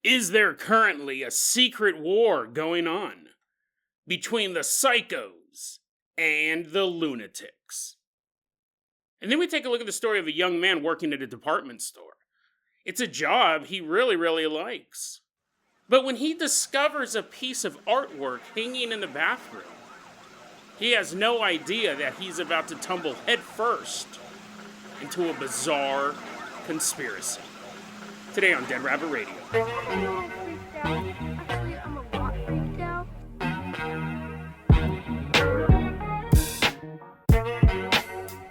Is there currently a secret war going on between the psychos and the lunatics? And then we take a look at the story of a young man working at a department store. It's a job he really, really likes. But when he discovers a piece of artwork hanging in the bathroom, he has no idea that he's about to tumble headfirst into a bizarre conspiracy. Today on Dead Rabbit Radio.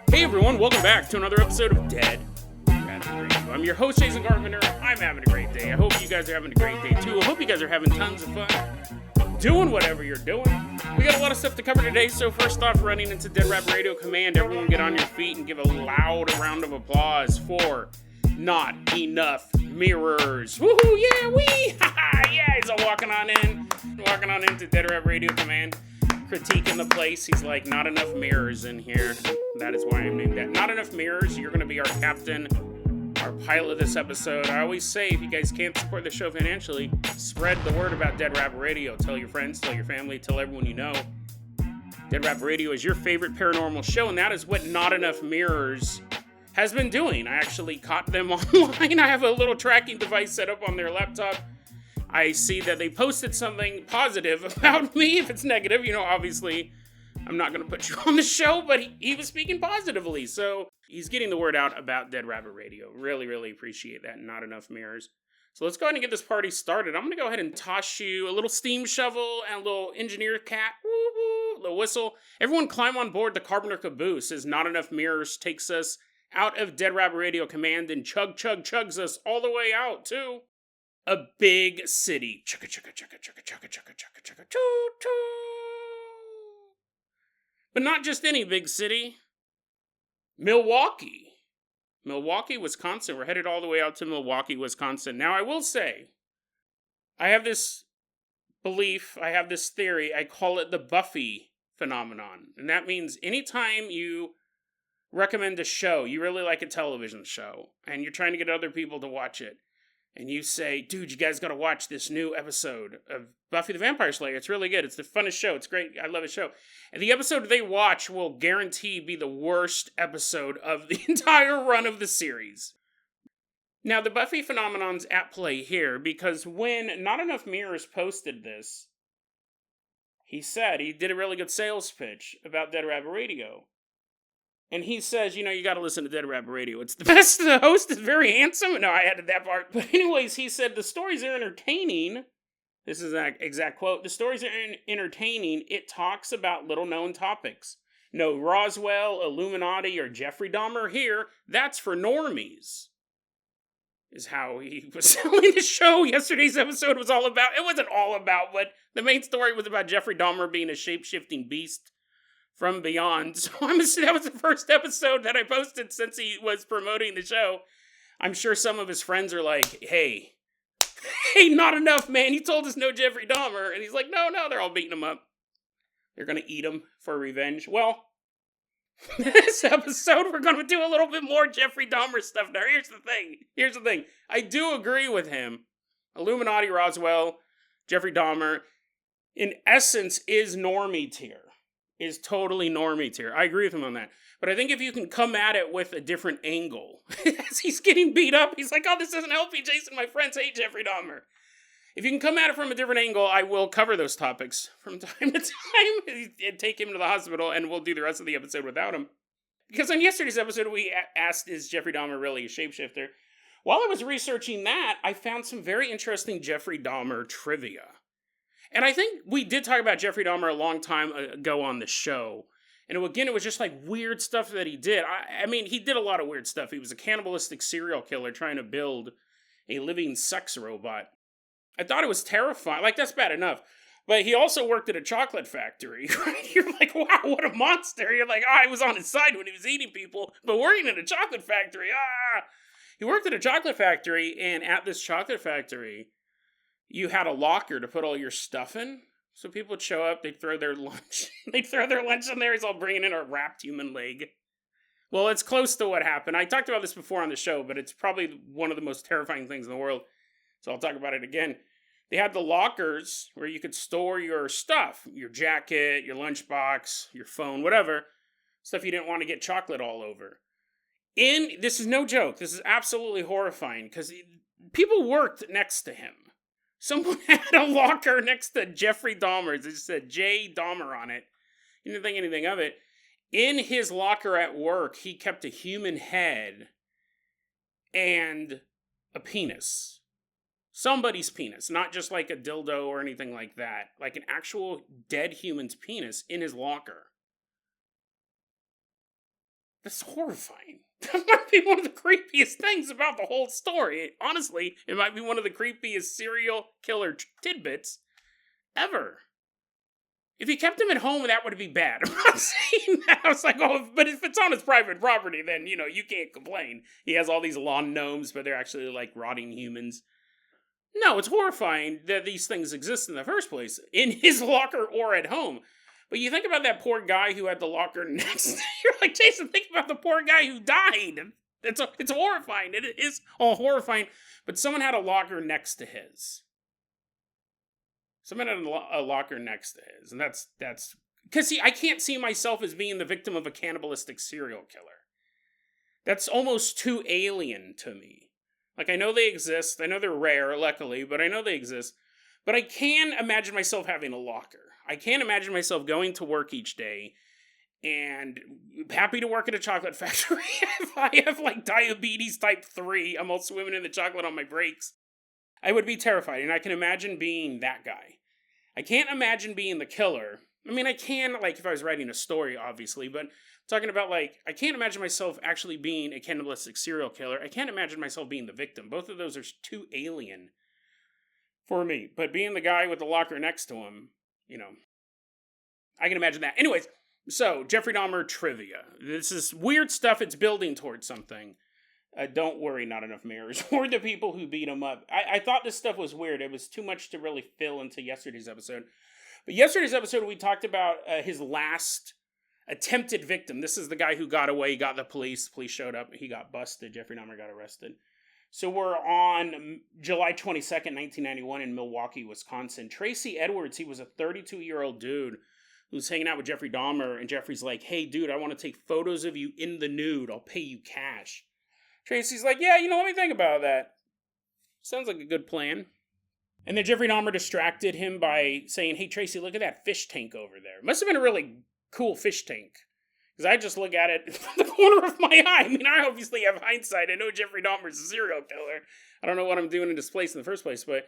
Hey everyone, welcome back to another episode of Dead Rabbit Radio. I'm your host, Jason Carpenter. I'm having a great day. I hope you guys are having a great day too. I hope you guys are having tons of fun doing whatever you're doing. We got a lot of stuff to cover today, so first off, running into Dead Rabbit Radio Command, everyone get on your feet and give a loud round of applause for Not Enough Mirrors. Woohoo, yeah, wee, haha, yeah, he's all walking on into Dead Rabbit Radio Command, critiquing the place. He's like, not enough mirrors in here. That is why I'm named that. Not enough mirrors. You're going to be our captain, our pilot this episode. I always say, if you guys can't support the show financially, spread the word about Dead Rabbit Radio. Tell your friends, tell your family, tell everyone you know. Dead Rabbit Radio is your favorite paranormal show, and that is what Not Enough Mirrors has been doing. I actually caught them online. I have a little tracking device set up on their laptop. I see that they posted something positive about me. If it's negative, obviously I'm not going to put you on the show, but he was speaking positively. So he's getting the word out about Dead Rabbit Radio. Really, really appreciate that. Not Enough Mirrors. So let's go ahead and get this party started. I'm going to go ahead and toss you a little steam shovel and a little engineer cat. Woo-hoo, little whistle. Everyone climb on board the Carpenter Caboose as Not Enough Mirrors takes us out of Dead Rabbit Radio Command and chugs us all the way out to a big city. Chugga chugga chugga chugga chugga chugga chugga chugga choo choo. But not just any big city. Milwaukee, Wisconsin. We're headed all the way out to Milwaukee, Wisconsin. Now I will say, I have this belief, I have this theory, I call it the Buffy phenomenon. And that means anytime you recommend a show, you really like a television show, and you're trying to get other people to watch it, and you say, dude, you guys gotta watch this new episode of Buffy the Vampire Slayer. It's really good. It's the funnest show. It's great. I love the show. And the episode they watch will guarantee be the worst episode of the entire run of the series. Now, the Buffy phenomenon's at play here, because when Not Enough Mirrors posted this, he said he did a really good sales pitch about Dead Rabbit Radio. And he says, you gotta listen to Dead Rabbit Radio. It's the best. The host is very handsome. No, I added that part. But anyways, he said, the stories are entertaining. This is an exact quote. The stories are entertaining. It talks about little-known topics. No Roswell, Illuminati, or Jeffrey Dahmer here. That's for normies. Is how he was selling the show. Yesterday's episode was all about. It wasn't all about, but the main story was about Jeffrey Dahmer being a shape-shifting beast from beyond. So that was the first episode that I posted since he was promoting the show. I'm sure some of his friends are like, hey, not enough, man. You told us no Jeffrey Dahmer. And he's like, no, they're all beating him up. They're going to eat him for revenge. Well, this episode, we're going to do a little bit more Jeffrey Dahmer stuff. Now, here's the thing. I do agree with him. Illuminati, Roswell, Jeffrey Dahmer, in essence, is normie tier. Is totally normie tier. I agree with him on that. But I think if you can come at it with a different angle, as he's getting beat up, he's like, oh, this doesn't help me, Jason. My friends hate Jeffrey Dahmer. If you can come at it from a different angle, I will cover those topics from time to time and take him to the hospital, and we'll do the rest of the episode without him. Because on yesterday's episode, we asked, is Jeffrey Dahmer really a shapeshifter? While I was researching that, I found some very interesting Jeffrey Dahmer trivia. And I think we did talk about Jeffrey Dahmer a long time ago on the show. And again, it was just like weird stuff that he did. I mean, he did a lot of weird stuff. He was a cannibalistic serial killer trying to build a living sex robot. I thought it was terrifying. Like, that's bad enough. But he also worked at a chocolate factory. Right? You're like, wow, what a monster. You're like, I was on his side when he was eating people, but working at a chocolate factory. He worked at a chocolate factory, and at this chocolate factory, you had a locker to put all your stuff in. So people would show up, they'd throw their lunch. They'd throw their lunch in there. He's all bringing in a wrapped human leg. Well, it's close to what happened. I talked about this before on the show, but it's probably one of the most terrifying things in the world. so I'll talk about it again. They had the lockers where you could store your stuff, your jacket, your lunchbox, your phone, whatever, stuff you didn't want to get chocolate all over. This is no joke, this is absolutely horrifying, because people worked next to him. Someone had a locker next to Jeffrey Dahmer's. It just said J. Dahmer on it. You didn't think anything of it. In his locker at work, he kept a human head and a penis. Somebody's penis, not just like a dildo or anything like that. Like an actual dead human's penis in his locker. That's horrifying. That might be one of the creepiest things about the whole story. Honestly, it might be one of the creepiest serial killer tidbits ever. If he kept him at home, that would be bad. I'm not saying that. I was like, oh, but if it's on his private property, then, you can't complain. He has all these lawn gnomes, but they're actually like rotting humans. No, it's horrifying that these things exist in the first place, in his locker or at home. But you think about that poor guy who had the locker next. You're like, Jason, think about the poor guy who died. It's horrifying. It is all horrifying. But someone had a locker next to his. Someone had a locker next to his. And that's... Because, see, I can't see myself as being the victim of a cannibalistic serial killer. That's almost too alien to me. Like, I know they exist. I know they're rare, luckily, but I know they exist. But I can imagine myself having a locker. I can't imagine myself going to work each day and happy to work at a chocolate factory. If I have like diabetes type 3, I'm all swimming in the chocolate on my breaks. I would be terrified, and I can imagine being that guy. I can't imagine being the killer. I mean, I can, like, if I was writing a story, obviously, but I'm talking about, like, I can't imagine myself actually being a cannibalistic serial killer. I can't imagine myself being the victim. Both of those are too alien for me. But being the guy with the locker next to him, I can imagine that. Anyways, so, Jeffrey Dahmer trivia. This is weird stuff. It's building towards something. Don't worry, not enough mirrors. Or the people who beat him up. I thought this stuff was weird. It was too much to really fill into yesterday's episode. But yesterday's episode, we talked about his last attempted victim. This is the guy who got away, got the police. Police showed up. He got busted. Jeffrey Dahmer got arrested. So we're on July 22nd, 1991 in Milwaukee, Wisconsin. Tracy Edwards, he was a 32-year-old dude who's hanging out with Jeffrey Dahmer. And Jeffrey's like, hey, dude, I want to take photos of you in the nude. I'll pay you cash. Tracy's like, yeah, let me think about that. Sounds like a good plan. And then Jeffrey Dahmer distracted him by saying, hey, Tracy, look at that fish tank over there. Must have been a really cool fish tank. Because I just look at it from the corner of my eye. I mean, I obviously have hindsight. I know Jeffrey Dahmer's a serial killer. I don't know what I'm doing in this place in the first place, but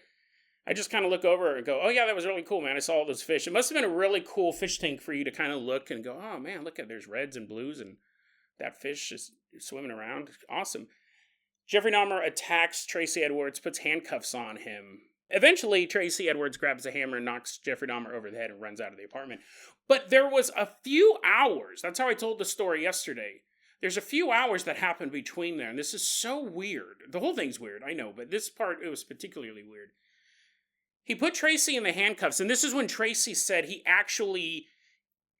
I just kind of look over and go, oh, yeah, that was really cool, man. I saw all those fish. It must have been a really cool fish tank for you to kind of look and go, oh, man, look at there's reds and blues and that fish is swimming around. Awesome. Jeffrey Dahmer attacks Tracy Edwards, puts handcuffs on him. Eventually, Tracy Edwards grabs a hammer and knocks Jeffrey Dahmer over the head and runs out of the apartment. But there was a few hours. That's how I told the story yesterday. There's a few hours that happened between there, and this is so weird. The whole thing's weird, I know, but this part, it was particularly weird. He put Tracy in the handcuffs, and this is when Tracy said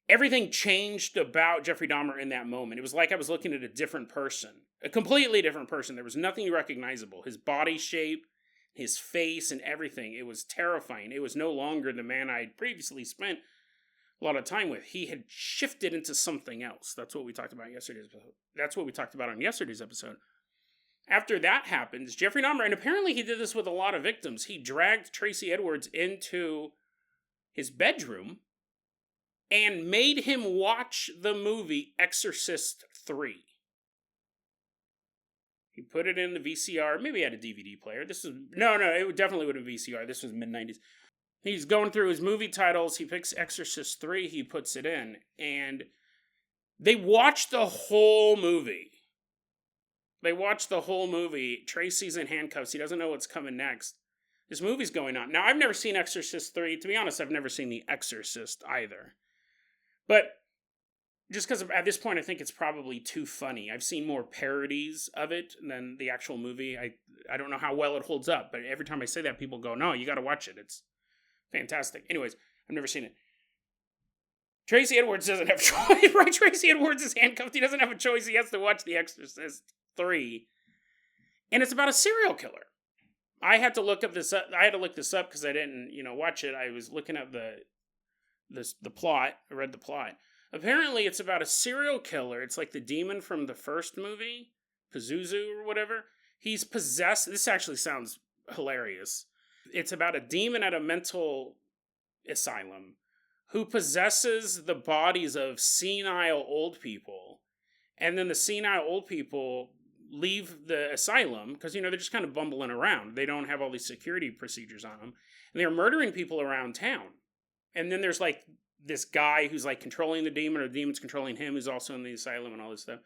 everything changed about Jeffrey Dahmer in that moment. It was like I was looking at a different person. A completely different person. There was nothing recognizable. His body shape, his face, and everything. It was terrifying. It was no longer the man I had previously spent a lot of time with. He had shifted into something else. That's what we talked about yesterday's episode. That's what we talked about on yesterday's episode. After that happens, Jeffrey Dahmer, and apparently he did this with a lot of victims, he dragged Tracy Edwards into his bedroom and made him watch the movie Exorcist III. He put it in the VCR. Maybe he had a DVD player. It definitely would have been VCR. This was mid-90s. He's going through his movie titles. He picks Exorcist III. He puts it in. And they watch the whole movie. Tracy's in handcuffs. He doesn't know what's coming next. This movie's going on. Now, I've never seen Exorcist III. To be honest, I've never seen The Exorcist either. But just because at this point I think it's probably too funny. I've seen more parodies of it than the actual movie. I don't know how well it holds up, but every time I say that, people go, no, you gotta watch it. It's fantastic. Anyways, I've never seen it. Tracy Edwards doesn't have a choice, right? Tracy Edwards is handcuffed. He doesn't have a choice. He has to watch The Exorcist III. And it's about a serial killer. I had to look up this up. I had to look this up because I didn't, watch it. I was looking at the plot. I read the plot. Apparently, it's about a serial killer. It's like the demon from the first movie, Pazuzu or whatever. He's possessed. This actually sounds hilarious. It's about a demon at a mental asylum who possesses the bodies of senile old people. And then the senile old people leave the asylum because, they're just kind of bumbling around. They don't have all these security procedures on them. And they're murdering people around town. And then there's like this guy who's like controlling the demon, or the demon's controlling him, who's also in the asylum and all this stuff.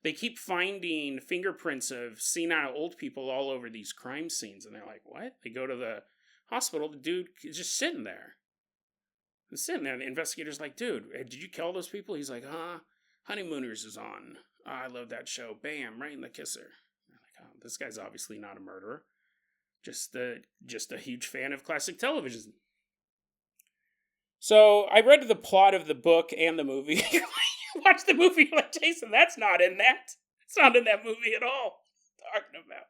They keep finding fingerprints of senile old people all over these crime scenes. And they're like, what? They go to the hospital. The dude is just sitting there. He's sitting there. And the investigator's like, dude, did you kill those people? He's like, Honeymooners is on. Oh, I love that show. Bam, right in the kisser. They're like, oh, this guy's obviously not a murderer. Just a huge fan of classic television. So I read the plot of the book and the movie. Watch the movie, like, Jason, that's not in that. It's not in that movie at all. Talking about.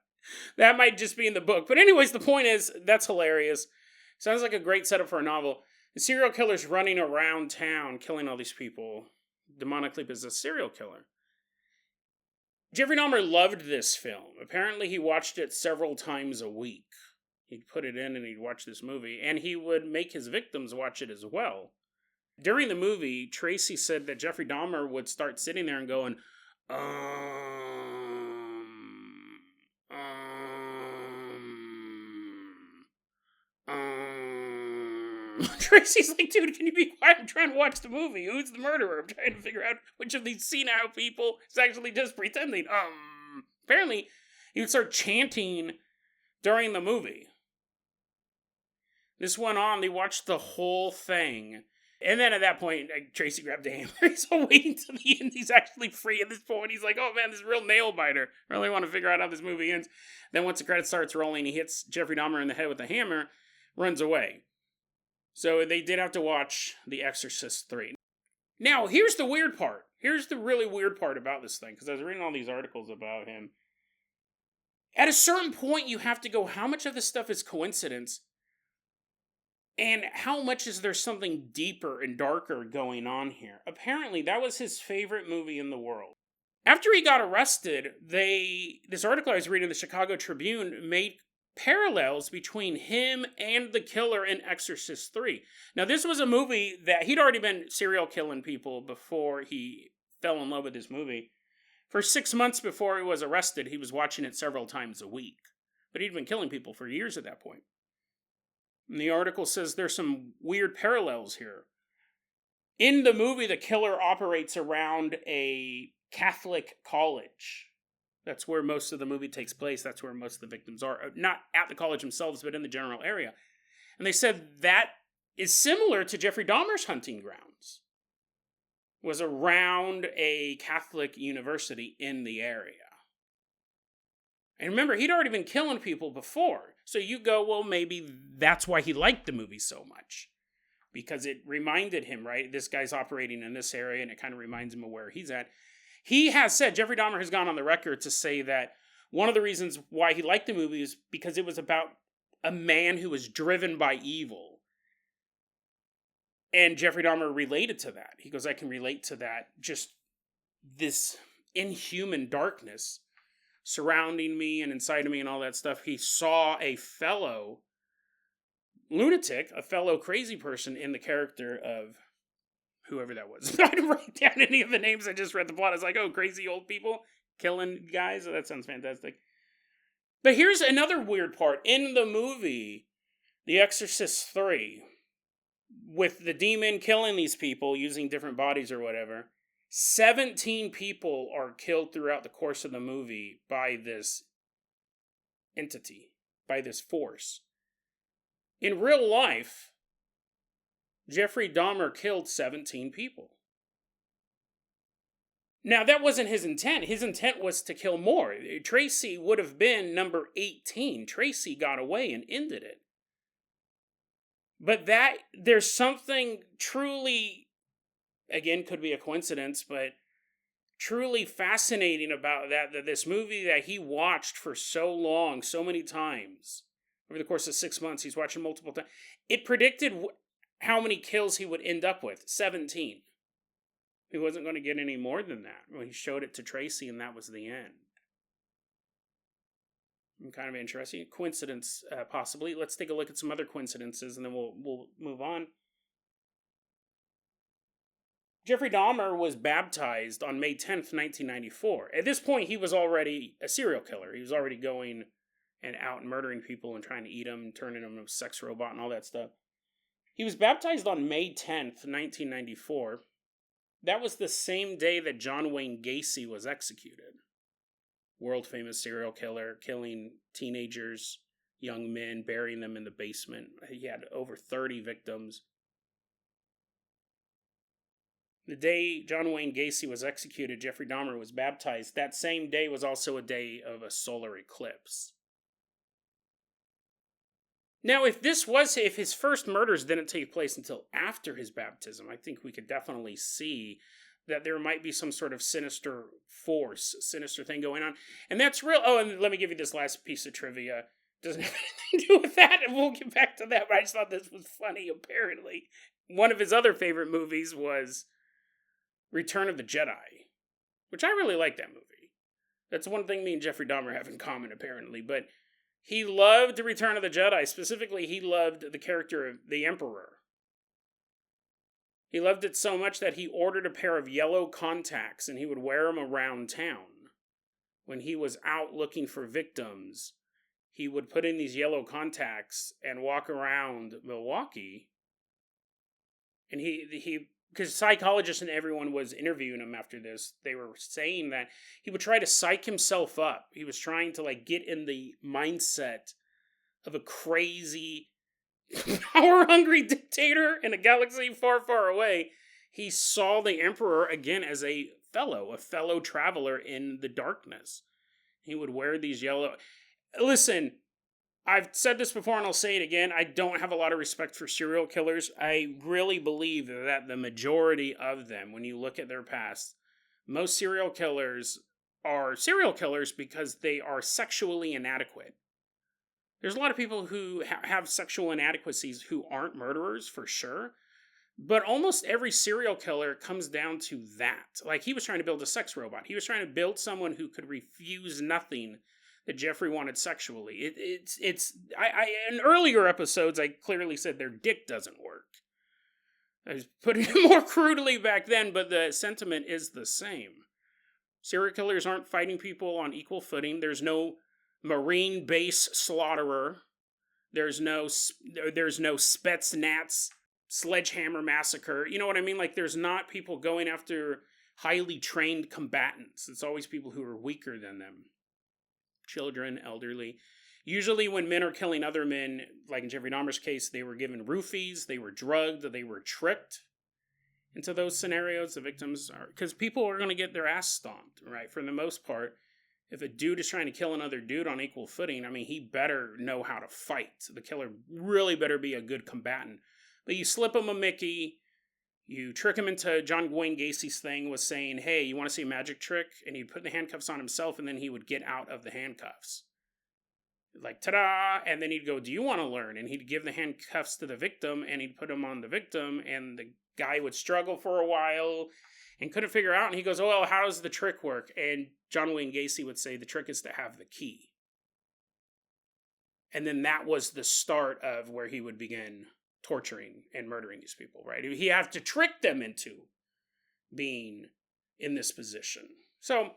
That might just be in the book. But anyways, the point is, that's hilarious. Sounds like a great setup for a novel. The serial killer's running around town, killing all these people. Demonically possessed serial killer. Jeffrey Dahmer loved this film. Apparently he watched it several times a week. He'd put it in and he'd watch this movie. And he would make his victims watch it as well. During the movie, Tracy said that Jeffrey Dahmer would start sitting there and going, Tracy's like, dude, can you be quiet? I'm trying to watch the movie. Who's the murderer? I'm trying to figure out which of these senile people is actually just pretending. Apparently, he would start chanting during the movie. This went on. They watched the whole thing. And then at that point, Tracy grabbed a hammer. He's all waiting to the end. He's actually free at this point. He's like, oh man, this is a real nail biter. I really want to figure out how this movie ends. Then once the credits starts rolling, he hits Jeffrey Dahmer in the head with a hammer, runs away. So they did have to watch The Exorcist III. Now, here's the weird part. Here's the really weird part about this thing, because I was reading all these articles about him. At a certain point, you have to go, how much of this stuff is coincidence? And how much is there something deeper and darker going on here? Apparently, that was his favorite movie in the world. After he got arrested, this article I was reading in the Chicago Tribune made parallels between him and the killer in Exorcist III. Now, this was a movie that he'd already been serial killing people before he fell in love with this movie. For 6 months before he was arrested, he was watching it several times a week. But he'd been killing people for years at that point. And the article says there's some weird parallels here. In the movie, the killer operates around a Catholic college. That's where most of the movie takes place. That's where most of the victims are. Not at the college themselves, but in the general area. And they said that is similar to Jeffrey Dahmer's hunting grounds. Was around a Catholic university in the area. And remember, he'd already been killing people before. So you go, well, maybe that's why he liked the movie so much. Because it reminded him, right? This guy's operating in this area, and it kind of reminds him of where he's at. He has said, Jeffrey Dahmer has gone on the record to say that one of the reasons why he liked the movie is because it was about a man who was driven by evil. And Jeffrey Dahmer related to that. He goes, I can relate to that. Just this inhuman darkness surrounding me and inside of me and all that stuff. He saw a fellow lunatic, a fellow crazy person in the character of whoever that was. I didn't write down any of the names. I just read the plot. I was like, oh, crazy old people killing guys. That sounds fantastic. But here's another weird part. In the movie, The Exorcist III, with the demon killing these people using different bodies or whatever, 17 people are killed throughout the course of the movie by this entity, by this force. In real life, Jeffrey Dahmer killed 17 people. Now, that wasn't his intent. His intent was to kill more. Tracy would have been number 18. Tracy got away and ended it. But there's something truly, again, could be a coincidence, but truly fascinating about that this movie that he watched for so long, so many times, over the course of 6 months. He's watching multiple times. It predicted how many kills he would end up with. 17. He wasn't going to get any more than that. Well, he showed it to Tracy, and that was the end. Kind of interesting. Coincidence, possibly. Let's take a look at some other coincidences, and then we'll move on. Jeffrey Dahmer was baptized on May 10th, 1994. At this point, he was already a serial killer. He was already going and out and murdering people and trying to eat them, turning them into a sex robot and all that stuff. He was baptized on May 10th, 1994. That was the same day that John Wayne Gacy was executed. World-famous serial killer, killing teenagers, young men, burying them in the basement. He had over 30 victims. The day John Wayne Gacy was executed, Jeffrey Dahmer was baptized. That same day was also a day of a solar eclipse. Now, if his first murders didn't take place until after his baptism, I think we could definitely see that there might be some sort of sinister force, sinister thing going on. And that's real. Oh, and let me give you this last piece of trivia. Doesn't have anything to do with that, and we'll get back to that, but I just thought this was funny, apparently. One of his other favorite movies was Return of the Jedi, which I really like that movie. That's one thing me and Jeffrey Dahmer have in common, apparently. But he loved Return of the Jedi. Specifically, he loved the character of the Emperor. He loved it so much that he ordered a pair of yellow contacts, and he would wear them around town. When he was out looking for victims, he would put in these yellow contacts and walk around Milwaukee. And because psychologists and everyone was interviewing him after this, they were saying that he would try to psych himself up. He was trying to get in the mindset of a crazy, power-hungry dictator in a galaxy far, far away. He saw the Emperor again as a fellow traveler in the darkness. He would wear these yellow... Listen, I've said this before and I'll say it again. I don't have a lot of respect for serial killers. I really believe that the majority of them, when you look at their past, most serial killers are serial killers because they are sexually inadequate. There's a lot of people who have sexual inadequacies who aren't murderers, for sure. But almost every serial killer comes down to that. He was trying to build a sex robot. He was trying to build someone who could refuse nothing that Jeffrey wanted sexually. In earlier episodes, I clearly said their dick doesn't work. I was putting it more crudely back then, but the sentiment is the same. Serial killers aren't fighting people on equal footing. There's no Marine base slaughterer. There's no Spetsnaz sledgehammer massacre. You know what I mean? There's not people going after highly trained combatants. It's always people who are weaker than them. Children, elderly. Usually when men are killing other men, like in Jeffrey Dahmer's case, they were given roofies, they were drugged, they were tricked into those scenarios. The victims are... Because people are going to get their ass stomped, right? For the most part. If a dude is trying to kill another dude on equal footing, he better know how to fight. The killer really better be a good combatant. But you slip him a Mickey, you trick him into John Wayne Gacy's thing was saying, hey, you want to see a magic trick? And he'd put the handcuffs on himself, and then he would get out of the handcuffs. Ta-da! And then he'd go, do you want to learn? And he'd give the handcuffs to the victim, and he'd put them on the victim, and the guy would struggle for a while and couldn't figure out. And he goes, oh, well, how does the trick work? And John Wayne Gacy would say the trick is to have the key. And then that was the start of where he would begin torturing and murdering these people, right? He had to trick them into being in this position. So,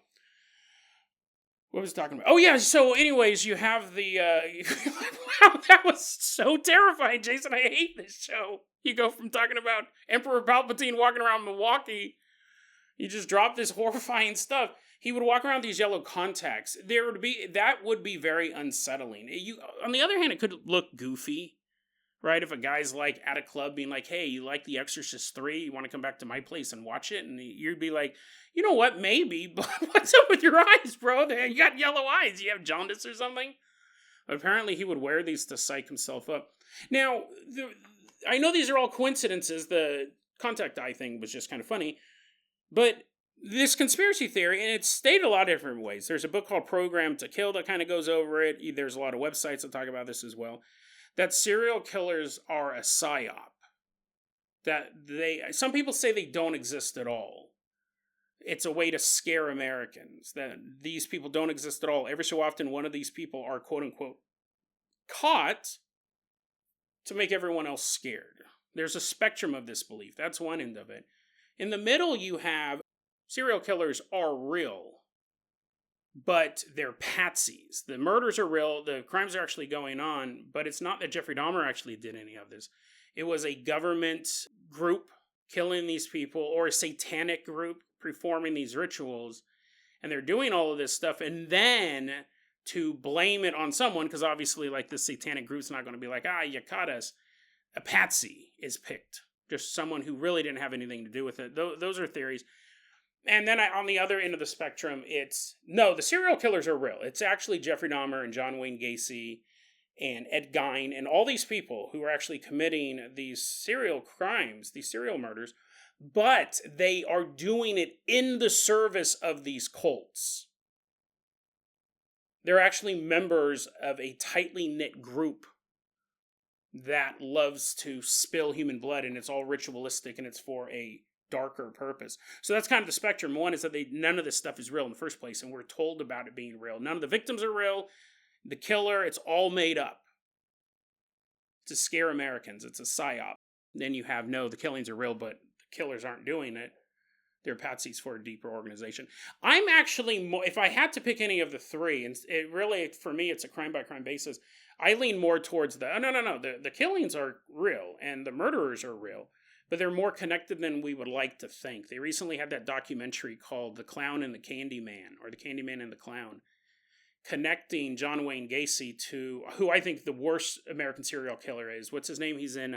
what was I talking about? Oh, yeah, so anyways, you have the... wow, that was so terrifying, Jason. I hate this show. You go from talking about Emperor Palpatine walking around Milwaukee... You just drop this horrifying stuff. He would walk around these yellow contacts. That would be very unsettling. On the other hand, it could look goofy, right? If a guy's at a club being like, hey, you like the Exorcist III? You want to come back to my place and watch it? And you'd be like, you know what, maybe, but what's up with your eyes, bro? You got yellow eyes. You have jaundice or something? But apparently he would wear these to psych himself up. Now, I know these are all coincidences. The contact eye thing was just kind of funny. But this conspiracy theory, and it's stated a lot of different ways. There's a book called Program to Kill that kind of goes over it. There's a lot of websites that talk about this as well. That serial killers are a psyop. That some people say they don't exist at all. It's a way to scare Americans, that these people don't exist at all. Every so often, one of these people are quote unquote caught to make everyone else scared. There's a spectrum of this belief. That's one end of it. In the middle, you have serial killers are real, but they're patsies. The murders are real, the crimes are actually going on, but it's not that Jeffrey Dahmer actually did any of this. It was a government group killing these people, or a satanic group performing these rituals, and they're doing all of this stuff, and then to blame it on someone, because obviously, like, this satanic group's not going to be like, you caught us. A patsy is picked. Just someone who really didn't have anything to do with it. Those are theories. And then on the other end of the spectrum, the serial killers are real. It's actually Jeffrey Dahmer and John Wayne Gacy and Ed Gein and all these people who are actually committing these serial crimes, these serial murders, but they are doing it in the service of these cults. They're actually members of a tightly knit group that loves to spill human blood, and it's all ritualistic, and it's for a darker purpose. So that's kind of the spectrum. One is that none of this stuff is real in the first place, and we're told about it being real. None of the victims are real. The killer, it's all made up to scare Americans. It's a psyop. Then you have, the killings are real, but the killers aren't doing it. They're patsies for a deeper organization. I'm actually more, if I had to pick any of the three, and it really, for me, it's a crime-by-crime basis, I lean more towards the killings are real, and the murderers are real, but they're more connected than we would like to think. They recently had that documentary called The Clown and the Candyman, or The Candyman and the Clown, connecting John Wayne Gacy to, who I think the worst American serial killer is. What's his name? He's in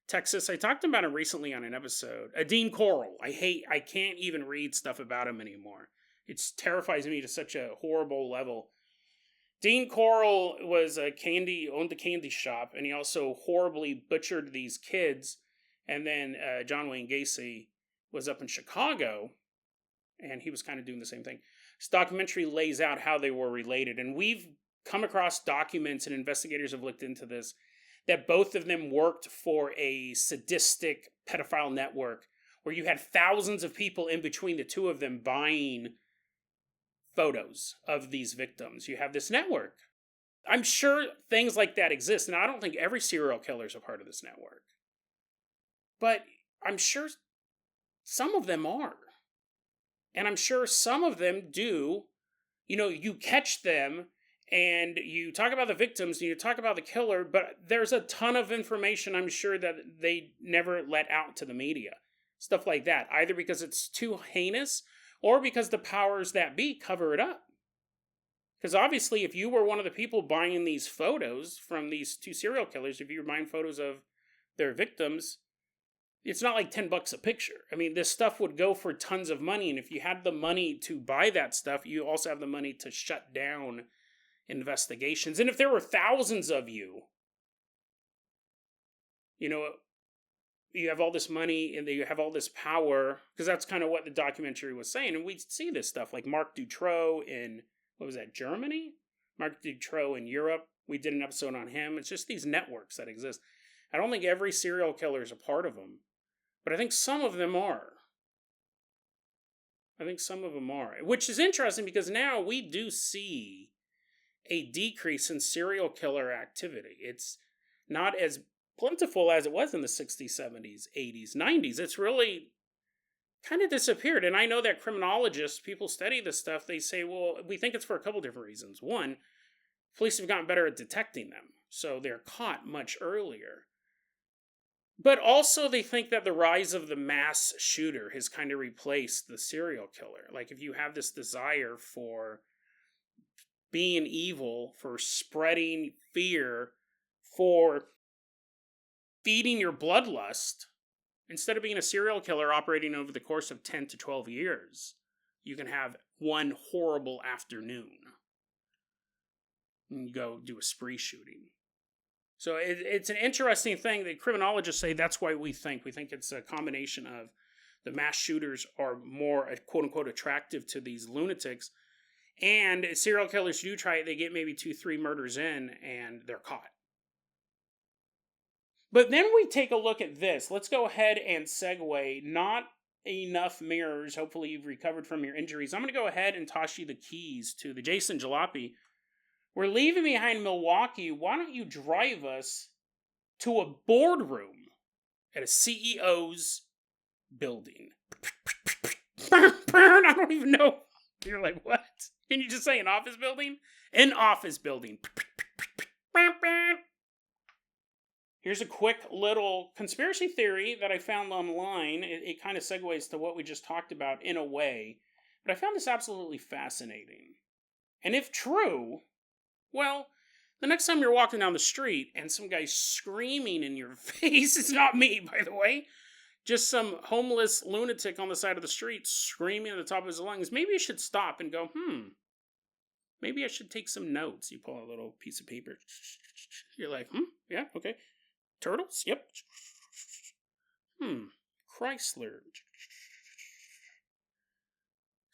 Texas. I talked about him recently on an episode. Dean Corll. I can't even read stuff about him anymore. It terrifies me to such a horrible level. Dean Corll owned a candy shop, and he also horribly butchered these kids. And then John Wayne Gacy was up in Chicago, and he was kind of doing the same thing. This documentary lays out how they were related, and we've come across documents, and investigators have looked into this, that both of them worked for a sadistic pedophile network where you had thousands of people in between the two of them buying photos of these victims. You have this network. I'm sure things like that exist, and I don't think every serial killer is a part of this network. But I'm sure some of them are. And I'm sure some of them do. You catch them, and you talk about the victims, and you talk about the killer, but there's a ton of information I'm sure that they never let out to the media. Stuff like that, either because it's too heinous, or because the powers that be cover it up. Because obviously, if you were one of the people buying these photos from these two serial killers, if you were buying photos of their victims, it's not like $10 a picture. I mean, this stuff would go for tons of money, and if you had the money to buy that stuff, you also have the money to shut down investigations. And if there were thousands of you, you have all this money and you have all this power, because that's kind of what the documentary was saying. And we see this stuff like Marc Dutrox in, Germany? Marc Dutrox in Europe. We did an episode on him. It's just these networks that exist. I don't think every serial killer is a part of them, but I think some of them are. Which is interesting because now we do see a decrease in serial killer activity. It's not as plentiful as it was in the 60s, 70s, 80s, 90s. It's really kind of disappeared. And I know that criminologists, people study this stuff, they say, well, we think it's for a couple different reasons. One, police have gotten better at detecting them, so they're caught much earlier. But also they think that the rise of the mass shooter has kind of replaced the serial killer. Like, if you have this desire for being evil, for spreading fear, for feeding your bloodlust, instead of being a serial killer operating over the course of 10 to 12 years, you can have one horrible afternoon and go do a spree shooting. So it's an interesting thing that criminologists say that's why we think it's a combination of The mass shooters are more, quote-unquote, attractive to these lunatics. And serial killers do try it. They get maybe 2-3 murders in, and they're caught. But then we take a look at this. Let's go ahead and segue. Not enough mirrors. Hopefully you've recovered from your injuries. I'm going to go ahead and toss you the keys to the Jason Jalopy. We're leaving behind Milwaukee. Why don't you drive us to a boardroom at a CEO's building? I don't even know. You're like, what? Can you just say an office building? An office building. Here's a quick little conspiracy theory that I found online. It kind of segues to what we just talked about in a way. But I found this absolutely fascinating. And if true, well, the next time you're walking down the street and some guy's screaming in your face, it's not me, by the way, just some homeless lunatic on the side of the street screaming at the top of his lungs, maybe you should stop and go, maybe I should take some notes. You pull out a little piece of paper. You're like, yeah, okay. Turtles? Yep. Chrysler.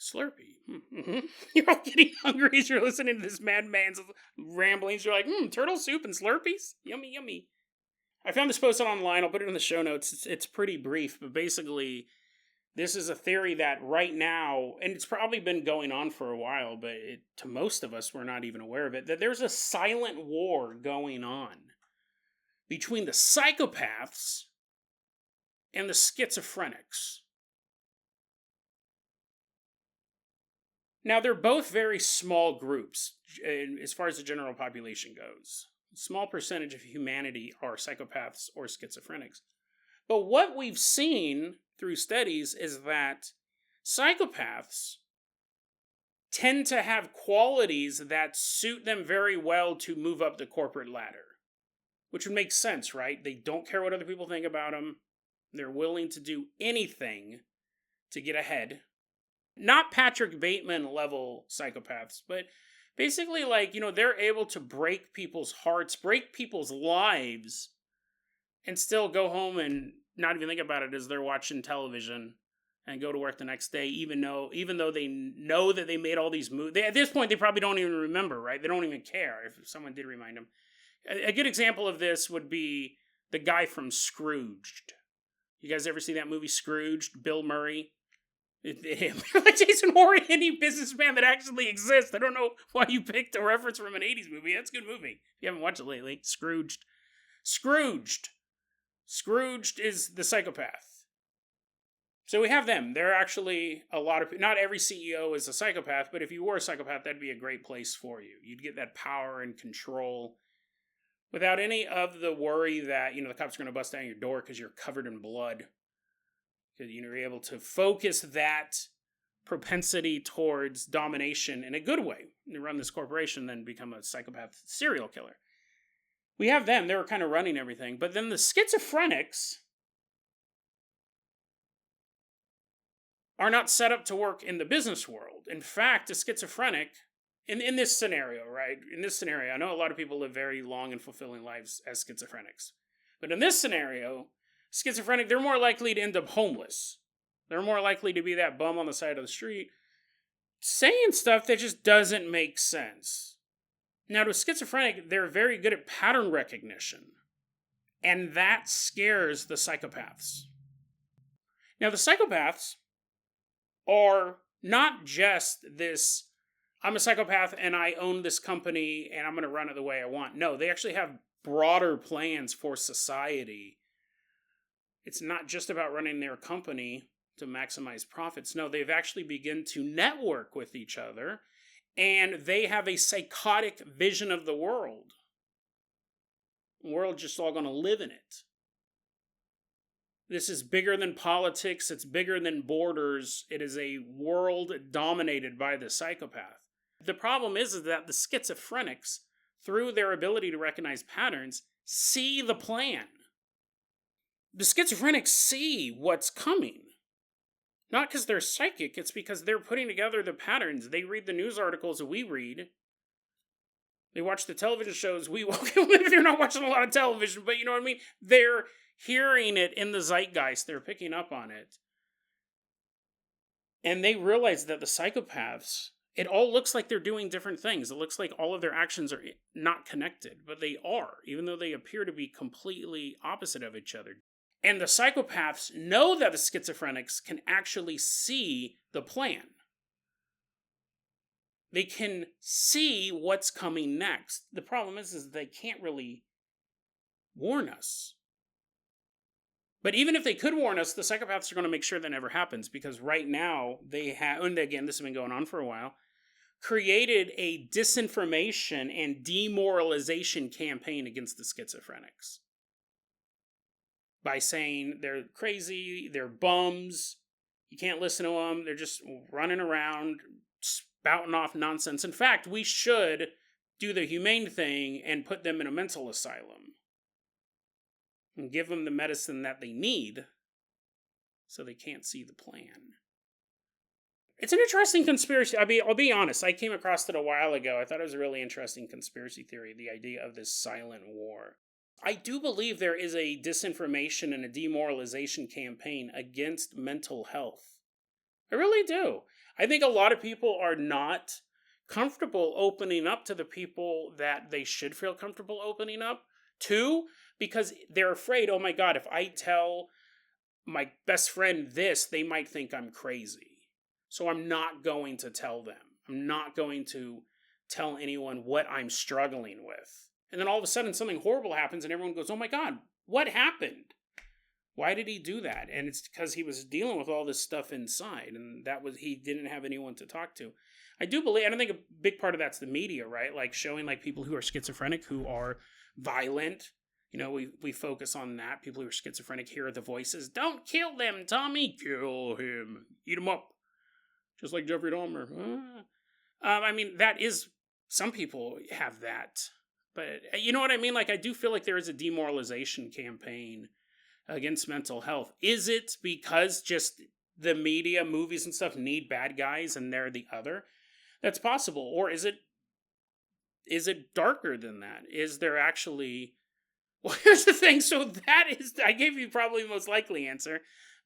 Slurpee. You're all getting hungry as you're listening to this madman's ramblings. You're like, turtle soup and Slurpees? Yummy, yummy. I found this post online. I'll put it in the show notes. It's pretty brief, but basically, this is a theory that right now, and it's probably been going on for a while, but to most of us, we're not even aware of it, that there's a silent war going on between the psychopaths and the schizophrenics. Now, they're both very small groups as far as the general population goes. A small percentage of humanity are psychopaths or schizophrenics. But what we've seen through studies is that psychopaths tend to have qualities that suit them very well to move up the corporate ladder. Which would make sense, right? They don't care what other people think about them. They're willing to do anything to get ahead. Not Patrick Bateman level psychopaths, but basically they're able to break people's hearts, break people's lives, and still go home and not even think about it as they're watching television and go to work the next day, even though they know that they made all these moves. At this point, they probably don't even remember, right? They don't even care if someone did remind them. A good example of this would be the guy from Scrooged. You guys ever see that movie Scrooged? Bill Murray? Jason Voorhees, any businessman that actually exists. I don't know why you picked a reference from an 80s movie. That's a good movie. If you haven't watched it lately. Scrooged. Scrooged is the psychopath. So we have them. They're actually a lot of... Not every CEO is a psychopath, but if you were a psychopath, that'd be a great place for you. You'd get that power and control without any of the worry that, the cops are going to bust down your door because you're covered in blood. Because, you're able to focus that propensity towards domination in a good way. You run this corporation, then become a psychopath serial killer. We have them. They were kind of running everything. But then the schizophrenics are not set up to work in the business world. In fact, a schizophrenic... In this scenario, right? In this scenario, I know a lot of people live very long and fulfilling lives as schizophrenics. But in this scenario, schizophrenic, they're more likely to end up homeless. They're more likely to be that bum on the side of the street saying stuff that just doesn't make sense. Now, to a schizophrenic, they're very good at pattern recognition. And that scares the psychopaths. Now, the psychopaths are not just this... I'm a psychopath and I own this company and I'm going to run it the way I want. No, they actually have broader plans for society. It's not just about running their company to maximize profits. No, they've actually begun to network with each other and they have a psychotic vision of the world. We're just all going to live in it. This is bigger than politics. It's bigger than borders. It is a world dominated by the psychopath. The problem is that the schizophrenics, through their ability to recognize patterns, see the plan. The schizophrenics see what's coming. Not because they're psychic, it's because they're putting together the patterns. They read the news articles that we read. They watch the television shows we watch. They're not watching a lot of television, but you know what I mean? They're hearing it in the zeitgeist. They're picking up on it. And they realize that the psychopaths, it all looks like they're doing different things. It looks like all of their actions are not connected, but they are, even though they appear to be completely opposite of each other. And the psychopaths know that the schizophrenics can actually see the plan. They can see what's coming next. The problem is they can't really warn us. But even if they could warn us, the psychopaths are going to make sure that never happens, because right now they have, and again, this has been going on for a while, created a disinformation and demoralization campaign against the schizophrenics by saying they're crazy, they're bums, you can't listen to them, they're just running around spouting off nonsense. In fact, we should do the humane thing and put them in a mental asylum and give them the medicine that they need so they can't see the plan. It's an interesting conspiracy. I'll be honest, I came across it a while ago. I thought it was a really interesting conspiracy theory, the idea of this silent war. I do believe there is a disinformation and a demoralization campaign against mental health. I really do. I think a lot of people are not comfortable opening up to the people that they should feel comfortable opening up to, because they're afraid, oh my God, if I tell my best friend this, they might think I'm crazy. So I'm not going to tell them. I'm not going to tell anyone what I'm struggling with. And then all of a sudden something horrible happens and everyone goes, oh my God, what happened? Why did he do that? And it's because he was dealing with all this stuff inside, and he didn't have anyone to talk to. I don't think a big part of that's the media, right? Like showing like people who are schizophrenic, who are violent. You know, we focus on that. People who are schizophrenic hear the voices. Don't kill them, Tommy. Kill him. Eat him up. Just like Jeffrey Dahmer. I mean, that is, some people have that. But you know what I mean? Like, I do feel like there is a demoralization campaign against mental health. Is it because just the media, movies and stuff need bad guys and they're the other? That's possible. Or is it darker than that? Is there actually... Well, here's the thing. So I gave you probably the most likely answer.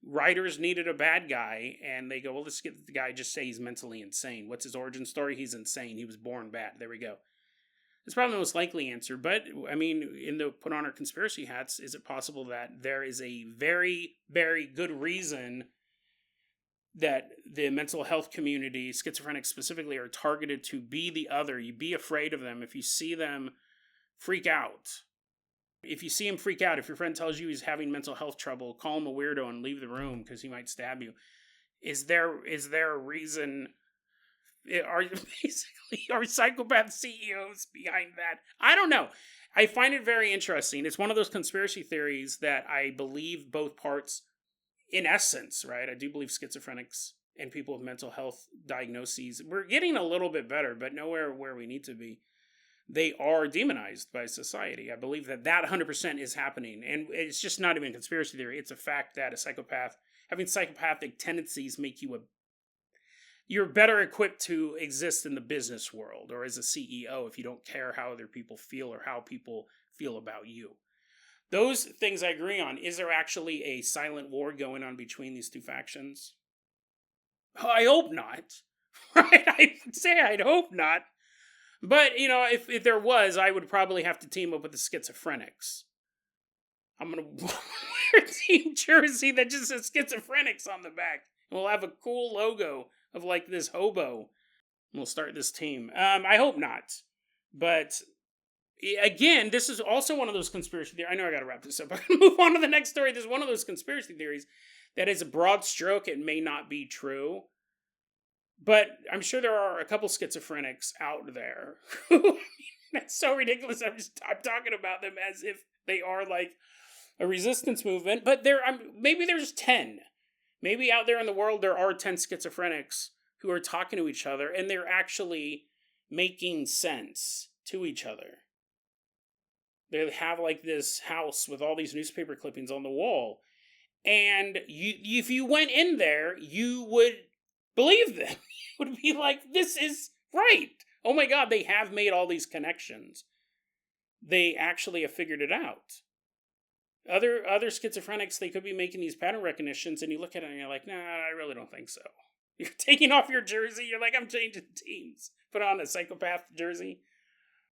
Writers needed a bad guy, and they go, well, let's get the guy, just say he's mentally insane. What's his origin story? He's insane. He was born bad. There we go. It's probably the most likely answer. But, I mean, put on our conspiracy hats, is it possible that there is a very, very good reason that the mental health community, schizophrenics specifically, are targeted to be the other? You be afraid of them. If you see them, freak out. If you see him freak out, if your friend tells you he's having mental health trouble, call him a weirdo and leave the room because he might stab you. Is there a reason? Are psychopath CEOs behind that? I don't know. I find it very interesting. It's one of those conspiracy theories that I believe both parts in essence, right? I do believe schizophrenics and people with mental health diagnoses, we're getting a little bit better, but nowhere where we need to be. They are demonized by society. I believe that 100% is happening. And it's just not even a conspiracy theory. It's a fact that having psychopathic tendencies make you're better equipped to exist in the business world or as a CEO if you don't care how other people feel or how people feel about you. Those things I agree on. Is there actually a silent war going on between these two factions? I hope not. Right? I'd say I'd hope not. But, if there was, I would probably have to team up with the schizophrenics. I'm going to wear a team jersey that just says schizophrenics on the back. And we'll have a cool logo of, like, this hobo. And we'll start this team. I hope not. But, again, this is also one of those conspiracy theories. I know I got to wrap this up. I'm going to move on to the next story. There's one of those conspiracy theories that is a broad stroke. It may not be true. But I'm sure there are a couple schizophrenics out there. That's so ridiculous. I'm talking about them as if they are like a resistance movement. But maybe there's 10. Maybe out there in the world there are 10 schizophrenics who are talking to each other and they're actually making sense to each other. They have like this house with all these newspaper clippings on the wall. And if you went in there, you would believe them. You would be like, this is right. Oh my God, they have made all these connections. They actually have figured it out. Other schizophrenics, they could be making these pattern recognitions, and you look at it and you're like, nah, I really don't think so. You're taking off your jersey. You're like, I'm changing teams. Put on a psychopath jersey.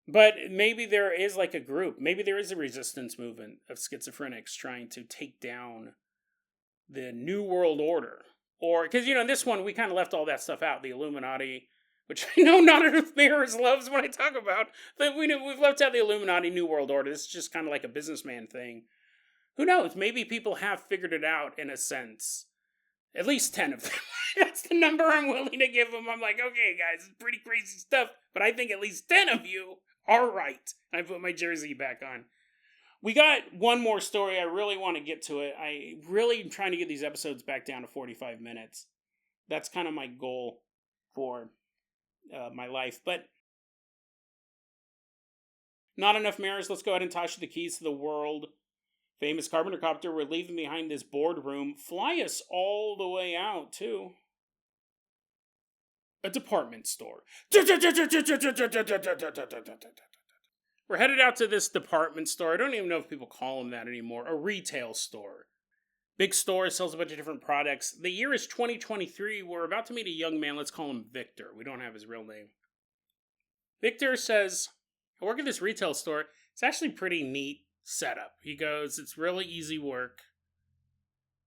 But maybe there is like a group. Maybe there is a resistance movement of schizophrenics trying to take down the New World Order. Or, because, in this one, we kind of left all that stuff out. The Illuminati, which I know not enough Mirrors loves when I talk about. But we've left out the Illuminati New World Order. This is just kind of like a businessman thing. Who knows? Maybe people have figured it out in a sense. At least 10 of them. That's the number I'm willing to give them. I'm like, okay, guys, it's pretty crazy stuff. But I think at least 10 of you are right. I put my jersey back on. We got one more story. I really want to get to it. I really am trying to get these episodes back down to 45 minutes. That's kind of my goal for my life. But not enough mirrors. Let's go ahead and toss you the keys to the world. Famous Carpenter Copter, we're leaving behind this boardroom. Fly us all the way out to a department store. We're headed out to this department store. I don't even know if people call them that anymore. A retail store. Big store, sells a bunch of different products. The year is 2023. We're about to meet a young man. Let's call him Victor. We don't have his real name. Victor says, I work at this retail store. It's actually pretty neat setup. He goes, it's really easy work.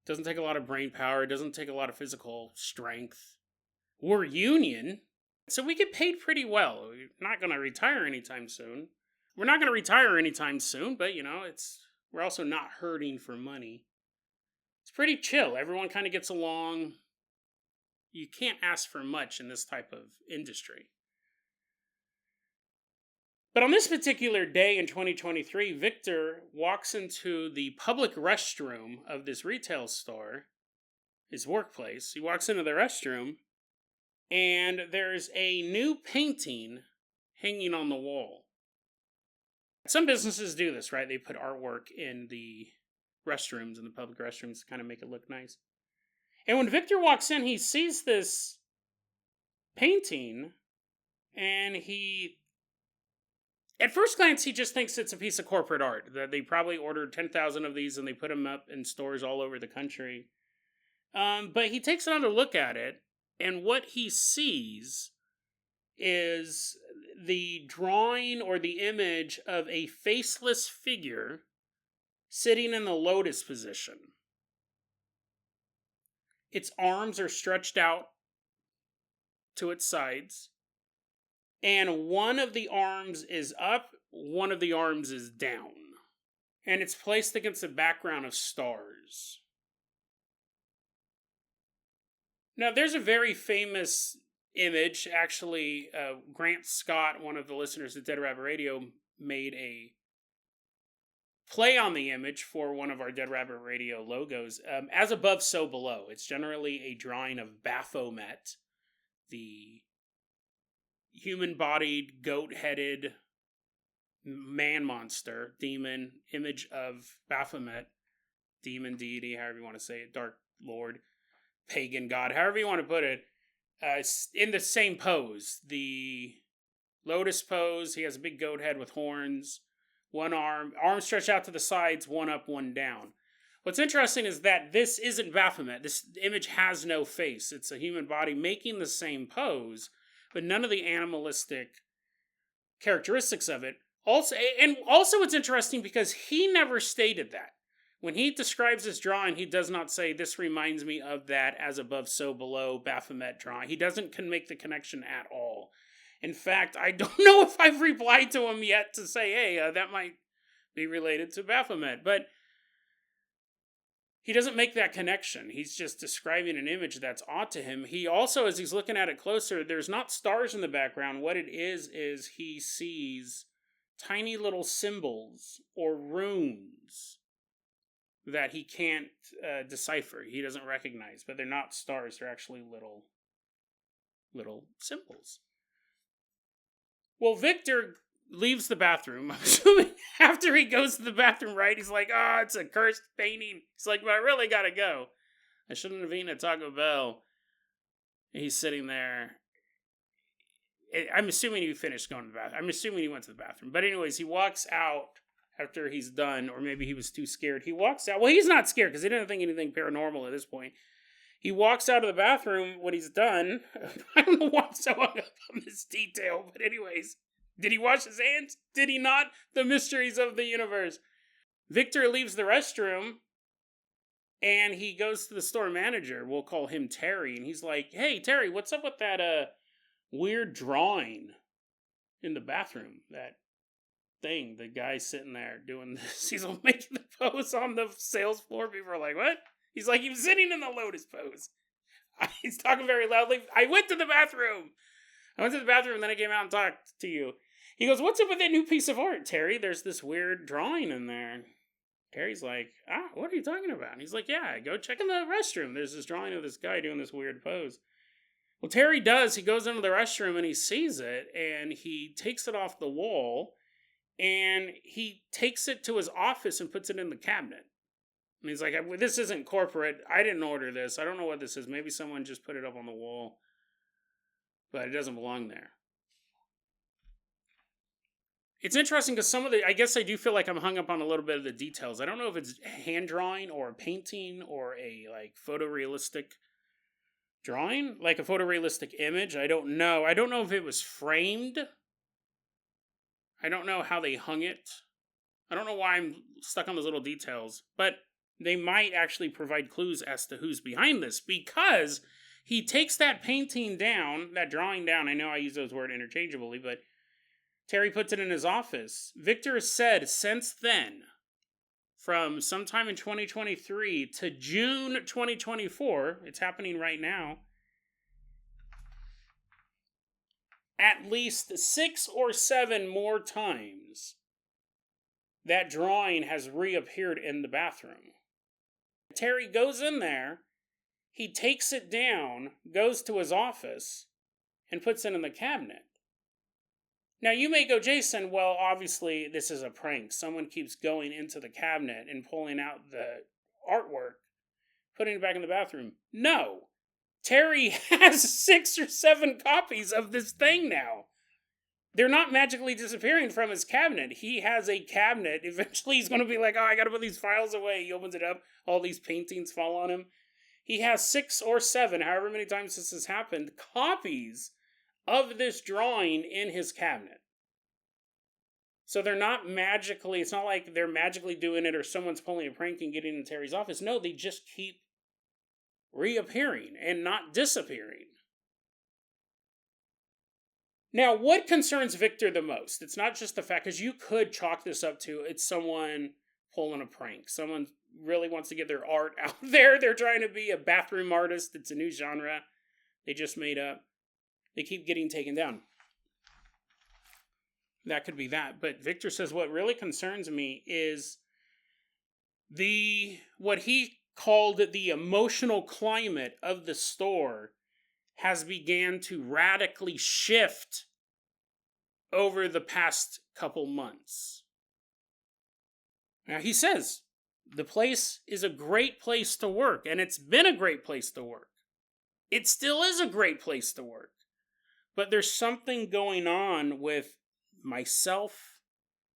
Doesn't take a lot of brain power. Doesn't take a lot of physical strength. We're union, so we get paid pretty well. We're not going to retire anytime soon. But, we're also not hurting for money. It's pretty chill. Everyone kind of gets along. You can't ask for much in this type of industry. But on this particular day in 2023, Victor walks into the public restroom of this retail store, his workplace. He walks into the restroom, and there's a new painting hanging on the wall. Some businesses do this, right? They put artwork in the restrooms, in the public restrooms, to kind of make it look nice. And when Victor walks in, he sees this painting, and at first glance, he just thinks it's a piece of corporate art, that they probably ordered 10,000 of these and they put them up in stores all over the country. But he takes another look at it, and what he sees is the drawing or the image of a faceless figure sitting in the lotus position. Its arms are stretched out to its sides. And one of the arms is up, one of the arms is down. And it's placed against a background of stars. Now, there's a very famous image. Actually, Grant Scott, one of the listeners at Dead Rabbit Radio, made a play on the image for one of our Dead Rabbit Radio logos. As above, so below. It's generally a drawing of Baphomet, the human-bodied, goat-headed man monster, demon, image of Baphomet, demon deity, however you want to say it, dark lord, pagan god, however you want to put it, in the same pose. The lotus pose, he has a big goat head with horns, one arm stretched out to the sides, one up, one down. What's interesting is that this isn't Baphomet. This image has no face. It's a human body making the same pose, but none of the animalistic characteristics of it. Also, it's interesting because he never stated that. When he describes this drawing, he does not say, this reminds me of that as above, so below Baphomet drawing. He doesn't make the connection at all. In fact, I don't know if I've replied to him yet to say, hey, that might be related to Baphomet. But he doesn't make that connection. He's just describing an image that's odd to him. He also, as he's looking at it closer, there's not stars in the background. What it is he sees tiny little symbols or runes that he can't decipher. He doesn't recognize, but they're not stars. They're actually little symbols. Well, Victor leaves the bathroom. I'm assuming after he goes to the bathroom, right? He's like, it's a cursed painting. He's like, but I really gotta go. I shouldn't have eaten at Taco Bell. And he's sitting there. I'm assuming he finished going to the bathroom. I'm assuming he went to the bathroom. But anyways, he walks out after he's done, or maybe he was too scared. He walks out. Well, he's not scared because he didn't think anything paranormal at this point. He walks out of the bathroom when he's done. I don't know why I'm so hung up on this detail, but anyways. Did he wash his hands? Did he not? The mysteries of the universe. Victor leaves the restroom, and he goes to the store manager. We'll call him Terry, and he's like, "Hey, Terry, what's up with that weird drawing in the bathroom? That thing, the guy sitting there doing this. He's making the pose on the sales floor. People are like, what? He's like, he was sitting in the lotus pose. He's talking very loudly. I went to the bathroom, and then I came out and talked to you. He goes, what's up with that new piece of art, Terry? There's this weird drawing in there. Terry's like, what are you talking about? And he's like, yeah, go check in the restroom. There's this drawing of this guy doing this weird pose. Well, Terry does. He goes into the restroom and he sees it, and he takes it off the wall, and he takes it to his office and puts it in the cabinet. And he's like, this isn't corporate. I didn't order this. I don't know what this is. Maybe someone just put it up on the wall. But it doesn't belong there. It's interesting because I guess I do feel like I'm hung up on a little bit of the details. I don't know if it's hand drawing or a painting or a photorealistic drawing, like a photorealistic image. I don't know. I don't know if it was framed. I don't know how they hung it. I don't know why I'm stuck on those little details, but they might actually provide clues as to who's behind this, because he takes that painting down, that drawing down. I know I use those words interchangeably, but Terry puts it in his office. Victor has said since then, from sometime in 2023 to June 2024, it's happening right now, at least 6 or 7 more times that drawing has reappeared in the bathroom. Terry goes in there, he takes it down, goes to his office, and puts it in the cabinet. Now you may go, Jason, well, obviously this is a prank. Someone keeps going into the cabinet and pulling out the artwork, putting it back in the bathroom. No. Terry has 6 or 7 copies of this thing now. They're not magically disappearing from his cabinet. He has a cabinet. Eventually he's going to be like, I got to put these files away. He opens it up. All these paintings fall on him. He has 6 or 7, however many times this has happened, copies of this drawing in his cabinet. So they're not magically, it's not like they're magically doing it or someone's pulling a prank and getting in Terry's office. No, they just keep reappearing and not disappearing. Now, what concerns Victor the most? It's not just the fact, because you could chalk this up to it's someone pulling a prank. Someone really wants to get their art out there. They're trying to be a bathroom artist. It's a new genre they just made up. They keep getting taken down. That could be that. But Victor says what really concerns me is what he called the emotional climate of the store has began to radically shift over the past couple months. Now he says the place is a great place to work, and it's been a great place to work. It still is a great place to work. But there's something going on with myself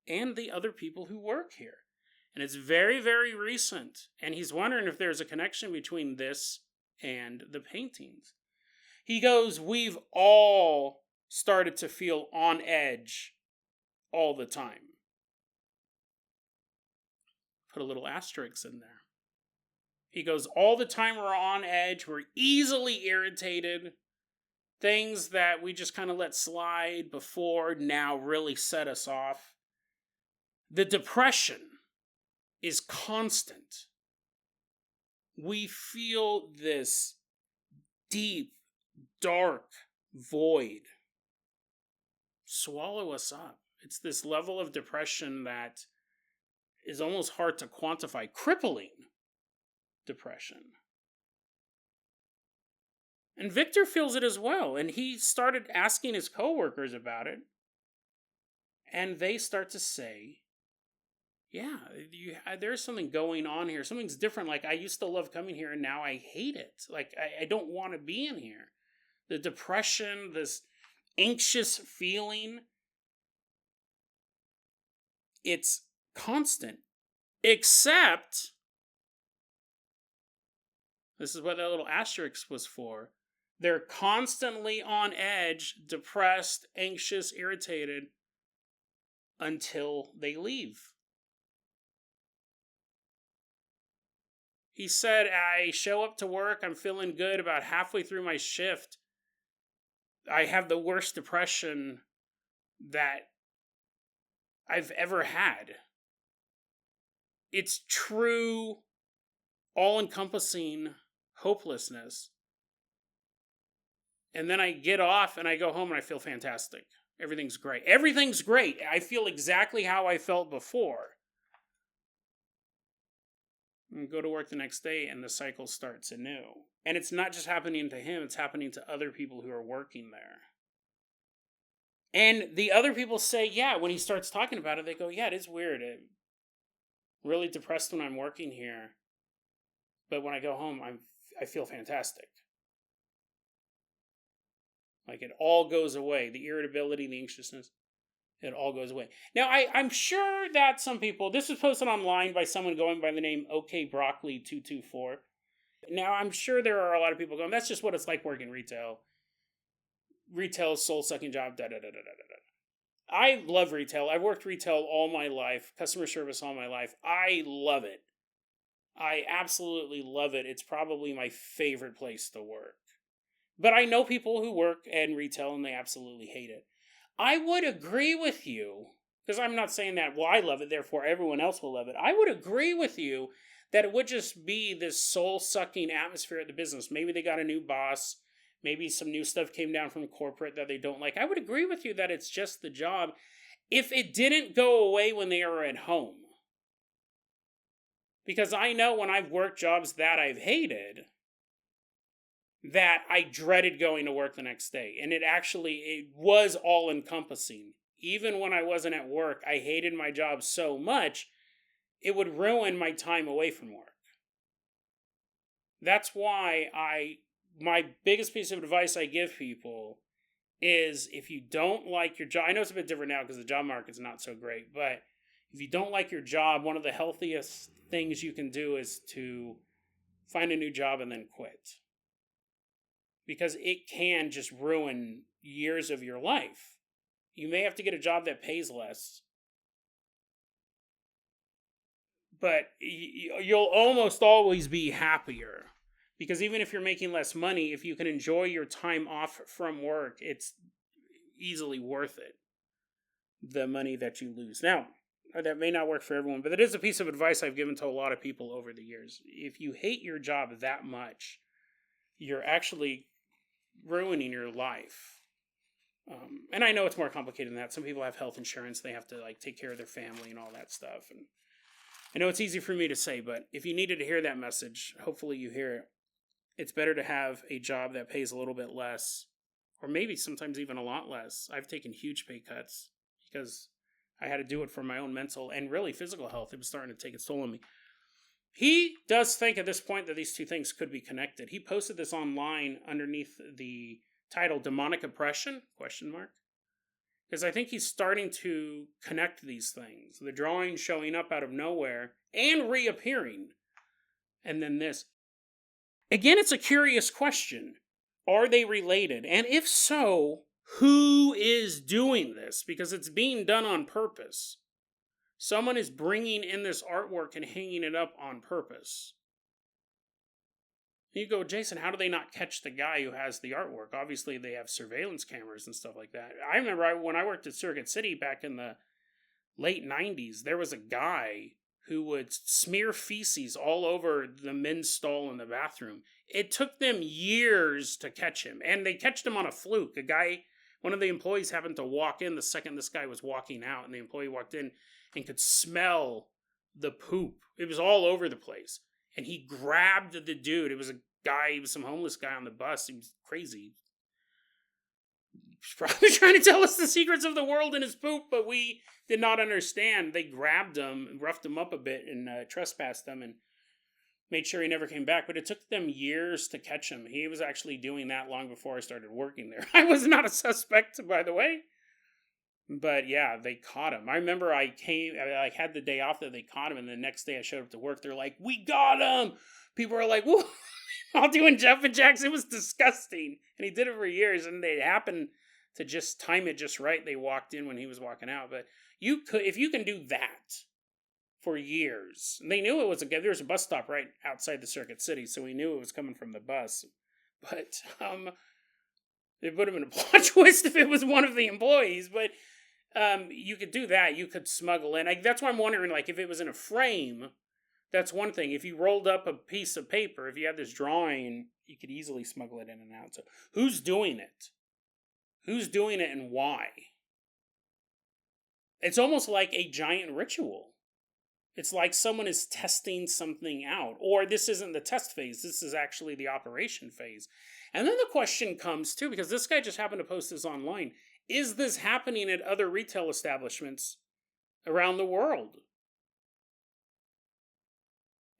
and the other people who work here. And it's very, very recent. And he's wondering if there's a connection between this and the paintings. He goes, we've all started to feel on edge all the time. Put a little asterisk in there. He goes, all the time we're on edge, we're easily irritated. Things that we just kind of let slide before now really set us off. The depression is constant. We feel this deep, dark void swallow us up. It's this level of depression that is almost hard to quantify. Crippling depression. And Victor feels it as well. And he started asking his coworkers about it. And they start to say, yeah, there's something going on here. Something's different. Like, I used to love coming here and now I hate it. Like, I don't want to be in here. The depression, this anxious feeling, it's constant. Except This is what that little asterisk was for. They're constantly on edge, depressed, anxious, irritated until they leave. He said, I show up to work, I'm feeling good. About halfway through my shift, I have the worst depression that I've ever had. It's true, all-encompassing hopelessness. And then I get off and I go home and I feel fantastic. Everything's great. Everything's great. I feel exactly how I felt before. And go to work the next day and the cycle starts anew. And it's not just happening to him, it's happening to other people who are working there. And the other people say, yeah, when he starts talking about it, they go, yeah, it is weird. I'm really depressed when I'm working here. But when I go home, I feel fantastic. Like it all goes away. The irritability, the anxiousness, it all goes away. Now, I'm sure that some people, this was posted online by someone going by the name OKBroccoli224. Now, I'm sure there are a lot of people going, that's just what it's like working retail. Retail is soul-sucking job, da-da-da-da-da-da. I love retail. I've worked retail all my life, customer service all my life. I love it. I absolutely love it. It's probably my favorite place to work. But I know people who work in retail and they absolutely hate it. I would agree with you, because I'm not saying that, well, I love it, therefore everyone else will love it. I would agree with you that it would just be this soul-sucking atmosphere at the business. Maybe they got a new boss. Maybe some new stuff came down from corporate that they don't like. I would agree with you that it's just the job if it didn't go away when they are at home. Because I know when I've worked jobs that I've hated, that I dreaded going to work the next day. And it was all-encompassing. Even when I wasn't at work, I hated my job so much, it would ruin my time away from work. That's why my biggest piece of advice I give people is if you don't like your job, I know it's a bit different now because the job market's not so great, but if you don't like your job, one of the healthiest things you can do is to find a new job and then quit. Because it can just ruin years of your life. You may have to get a job that pays less, but you'll almost always be happier. Because even if you're making less money, if you can enjoy your time off from work, it's easily worth it. The money that you lose. Now, that may not work for everyone, but it is a piece of advice I've given to a lot of people over the years. If you hate your job that much, you're actually ruining your life. And I know it's more complicated than that. Some people have health insurance. They have to take care of their family and all that stuff. And I know it's easy for me to say, but if you needed to hear that message, hopefully you hear it. It's better to have a job that pays a little bit less, or maybe sometimes even a lot less. I've taken huge pay cuts because I had to do it for my own mental and really physical health. It was starting to take its toll on me. He does think at this point that these two things could be connected. He posted this online underneath the title Demonic Oppression, ? Because I think he's starting to connect these things. The drawing showing up out of nowhere and reappearing. And then this. Again, it's a curious question. Are they related? And if so, who is doing this? Because it's being done on purpose. Someone is bringing in this artwork and hanging it up on purpose. You go, Jason, how do they not catch the guy who has the artwork? Obviously, they have surveillance cameras and stuff like that. I remember when I worked at Circuit City back in the late 90s, there was a guy who would smear feces all over the men's stall in the bathroom. It took them years to catch him, and they catched him on a fluke. One of the employees happened to walk in the second this guy was walking out, and the employee walked in and could smell the poop. It was all over the place. And he grabbed the dude. It was some homeless guy on the bus. He was crazy. He's probably trying to tell us the secrets of the world in his poop, but we did not understand. They grabbed him, roughed him up a bit, and trespassed him, and made sure he never came back. But it took them years to catch him. He was actually doing that long before I started working there. I was not a suspect, by the way. But yeah, they caught him. I remember I had the day off that they caught him, and the next day I showed up to work. They're like, "We got him!" People are like, "Whoa!" all doing jumping jacks. It was disgusting. And he did it for years, and they happened to just time it just right. They walked in when he was walking out. But you could, if you can do that for years, and they knew it was there was a bus stop right outside the Circuit City, so we knew it was coming from the bus. But it would have been a plot twist if it was one of the employees. But you could do that. You could smuggle in. That's why I'm wondering, like, if it was in a frame, that's one thing. If you rolled up a piece of paper, if you had this drawing, you could easily smuggle it in and out. So who's doing it? Who's doing it and why? It's almost like a giant ritual. It's like someone is testing something out. Or this isn't the test phase. This is actually the operation phase. And then the question comes, too, because this guy just happened to post this online. Is this happening at other retail establishments around the world?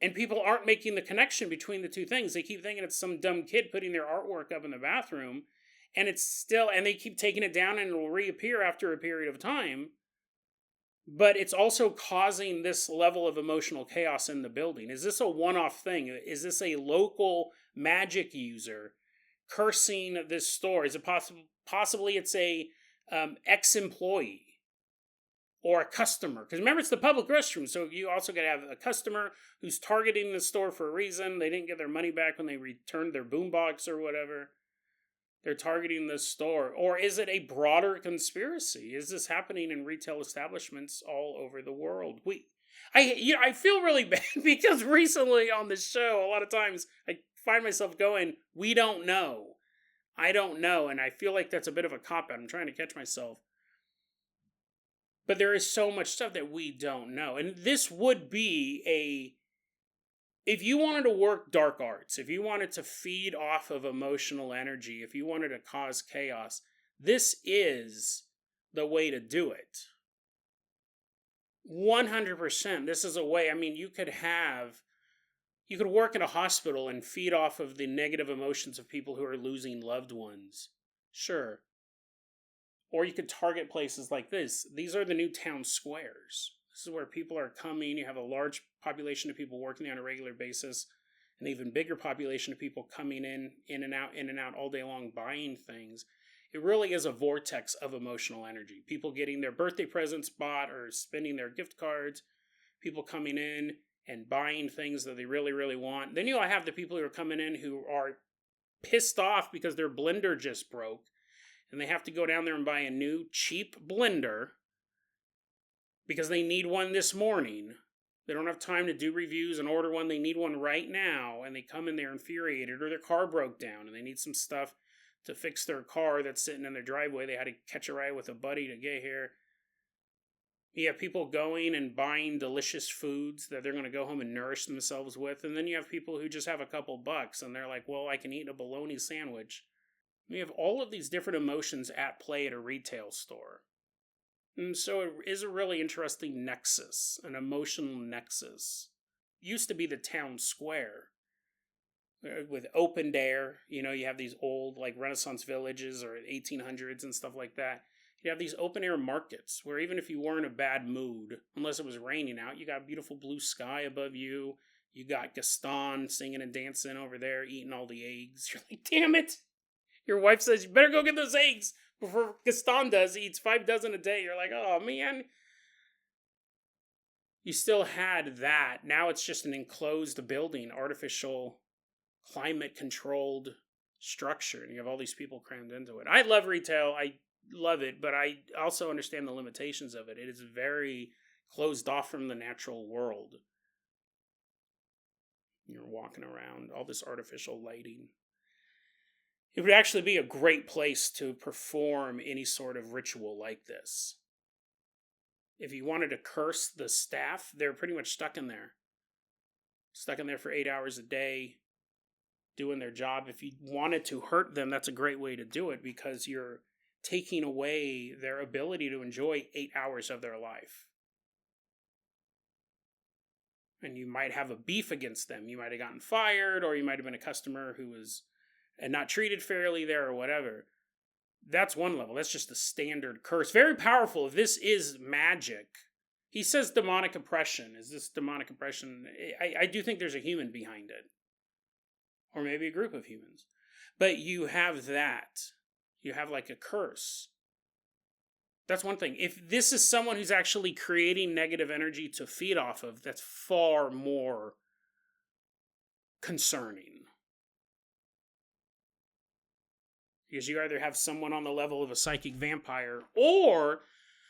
And people aren't making the connection between the two things. They keep thinking it's some dumb kid putting their artwork up in the bathroom. And it's still, and they keep taking it down and it will reappear after a period of time. But it's also causing this level of emotional chaos in the building. Is this a one-off thing? Is this a local magic user cursing this store? Is it possibly it's a ex-employee or a customer? Because remember, it's the public restroom, so you also got to have a customer who's targeting the store for a reason. They didn't get their money back when they returned their boombox or whatever. They're targeting this store. Or is it a broader conspiracy? Is this happening in retail establishments all over the world? I feel really bad because recently on this show, a lot of times I find myself going, we don't know. I don't know. And I feel like that's a bit of a cop-out. I'm trying to catch myself. But there is so much stuff that we don't know. And this would be if you wanted to work dark arts, if you wanted to feed off of emotional energy, if you wanted to cause chaos, this is the way to do it. 100%. This is a way. I mean, you could work in a hospital and feed off of the negative emotions of people who are losing loved ones. Sure. Or you could target places like this. These are the new town squares. This is where people are coming. You have a large population of people working there on a regular basis. An even bigger population of people coming in and out all day long buying things. It really is a vortex of emotional energy. People getting their birthday presents bought or spending their gift cards. People coming in and buying things that they really, really want. Then you'll have the people who are coming in who are pissed off because their blender just broke. And they have to go down there and buy a new cheap blender because they need one this morning. They don't have time to do reviews and order one. They need one right now. And they come in there infuriated, or their car broke down and they need some stuff to fix their car that's sitting in their driveway. They had to catch a ride with a buddy to get here. You have people going and buying delicious foods that they're going to go home and nourish themselves with. And then you have people who just have a couple bucks and they're like, well, I can eat a bologna sandwich. We have all of these different emotions at play at a retail store. And so it is a really interesting nexus, an emotional nexus. It used to be the town square with open air. You know, you have these old like Renaissance villages or 1800s and stuff like that. You have these open air markets where even if you were in a bad mood, unless it was raining out, you got beautiful blue sky above you. You got Gaston singing and dancing over there, eating all the eggs. You're like, damn it. Your wife says, you better go get those eggs before Gaston does. He eats 5 dozen a day. You're like, oh, man. You still had that. Now it's just an enclosed building, artificial, climate-controlled structure. And you have all these people crammed into it. I love retail. I love it. But I also understand the limitations of it. It is very closed off from the natural world. You're walking around, all this artificial lighting. It would actually be a great place to perform any sort of ritual like this. If you wanted to curse the staff, they're pretty much stuck in there. Stuck in there for 8 hours a day, doing their job. If you wanted to hurt them, that's a great way to do it because you're taking away their ability to enjoy 8 hours of their life. And you might have a beef against them. You might have gotten fired, or you might have been a customer who was and not treated fairly there or whatever. That's one level. That's just a standard curse. Very powerful. If this is magic. He says demonic oppression. Is this demonic oppression? I do think there's a human behind it. or maybe a group of humans. But you have that. You have like a curse. That's one thing. If this is someone who's actually creating negative energy to feed off of, that's far more concerning. Because you either have someone on the level of a psychic vampire or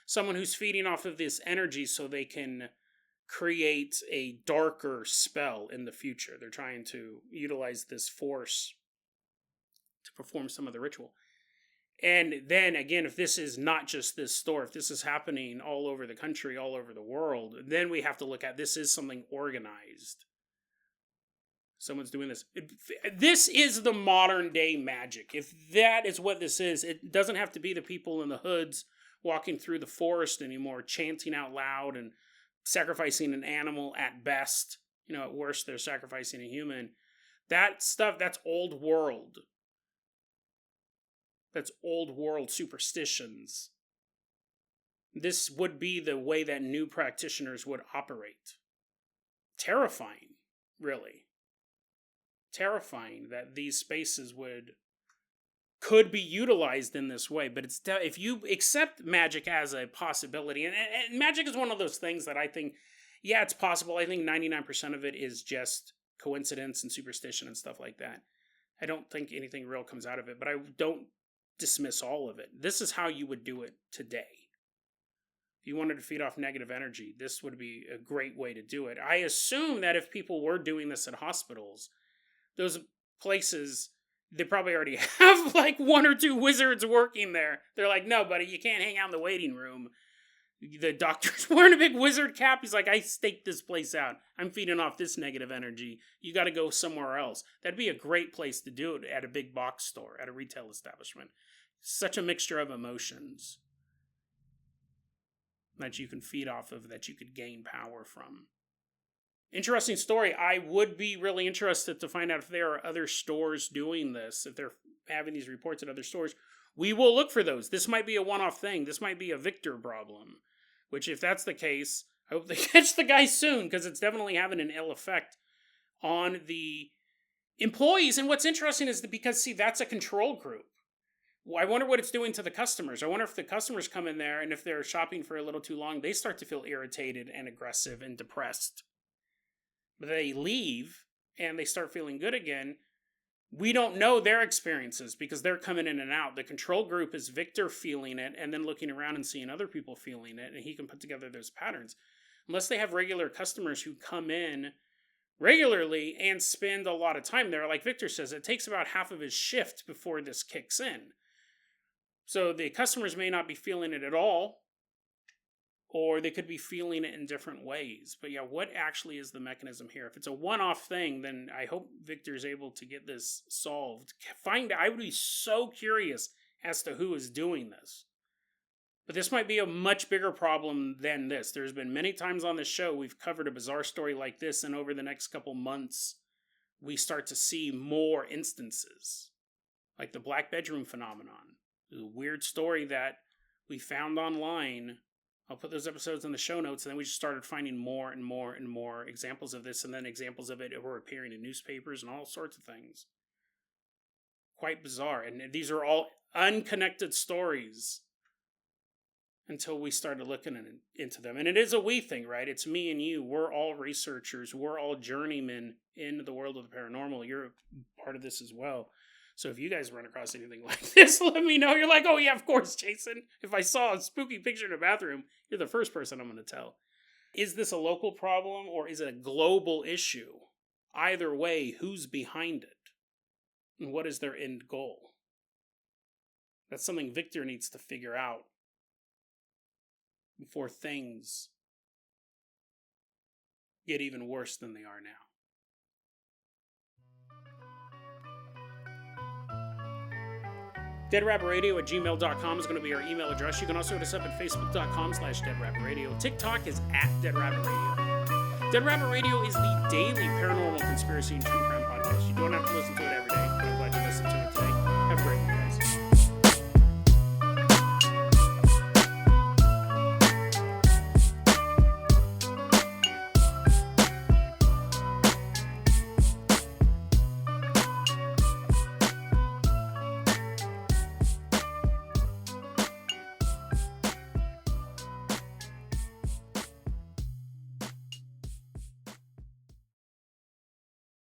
someone who's feeding off of this energy so they can create a darker spell in the future. They're trying to utilize this force to perform some of the ritual. And then again, if this is not just this store, if this is happening all over the country, all over the world, then we have to look at this is something organized. Someone's doing this. This is the modern day magic. If that is what this is, it doesn't have to be the people in the hoods walking through the forest anymore, chanting out loud and sacrificing an animal at best. At worst, they're sacrificing a human. That stuff, that's old world. That's old world superstitions. This would be the way that new practitioners would operate. Terrifying, really. Terrifying that these spaces could be utilized in this way. But if you accept magic as a possibility, and magic is one of those things that I think, yeah, it's possible. I think 99% of it is just coincidence and superstition and stuff like that. I don't think anything real comes out of it, but I don't dismiss all of it. This is how you would do it today. If you wanted to feed off negative energy, this would be a great way to do it. I assume that if people were doing this at hospitals, those places, they probably already have like one or two wizards working there. They're like, no, buddy, you can't hang out in the waiting room. The doctor's wearing a big wizard cap. He's like, I staked this place out. I'm feeding off this negative energy. You got to go somewhere else. That'd be a great place to do it at a big box store, at a retail establishment. Such a mixture of emotions that you can feed off of, that you could gain power from. Interesting story. I would be really interested to find out if there are other stores doing this, if they're having these reports at other stores. We will look for those. This might be a one-off thing. This might be a Victor problem, which if that's the case, I hope they catch the guy soon, because it's definitely having an ill effect on the employees. And what's interesting is because, see, that's a control group. I wonder what it's doing to the customers. I wonder if the customers come in there and if they're shopping for a little too long, they start to feel irritated and aggressive and depressed. But they leave and they start feeling good again. We don't know their experiences because they're coming in and out. The control group is Victor feeling it and then looking around and seeing other people feeling it, and he can put together those patterns. Unless they have regular customers who come in regularly and spend a lot of time there, like Victor says, it takes about half of his shift before this kicks in. So the customers may not be feeling it at all, or they could be feeling it in different ways. But yeah, what actually is the mechanism here? If it's a one-off thing, then I hope Victor's able to get this solved. I would be so curious as to who is doing this. But this might be a much bigger problem than this. There's been many times on this show we've covered a bizarre story like this, and over the next couple months, we start to see more instances. Like the Black Bedroom phenomenon. A weird story that we found online. I'll put those episodes in the show notes, and then we just started finding more and more and more examples of this, and then examples of it were appearing in newspapers and all sorts of things. Quite bizarre. And these are all unconnected stories until we started looking into them. And it is a we thing, right? It's me and you. We're all researchers. We're all journeymen in the world of the paranormal. You're a part of this as well. So if you guys run across anything like this, let me know. You're like, oh yeah, of course, Jason. If I saw a spooky picture in a bathroom, you're the first person I'm going to tell. Is this a local problem or is it a global issue? Either way, who's behind it? And what is their end goal? That's something Victor needs to figure out before things get even worse than they are now. DeadRabbitRadio@gmail.com is going to be our email address. You can also hit us up at Facebook.com/DeadRabbitRadio. TikTok is @DeadRabbitRadio. Dead Rabbit Radio is the daily paranormal conspiracy and true crime podcast. You don't have to listen to it every day, but I'm glad you listened to it today.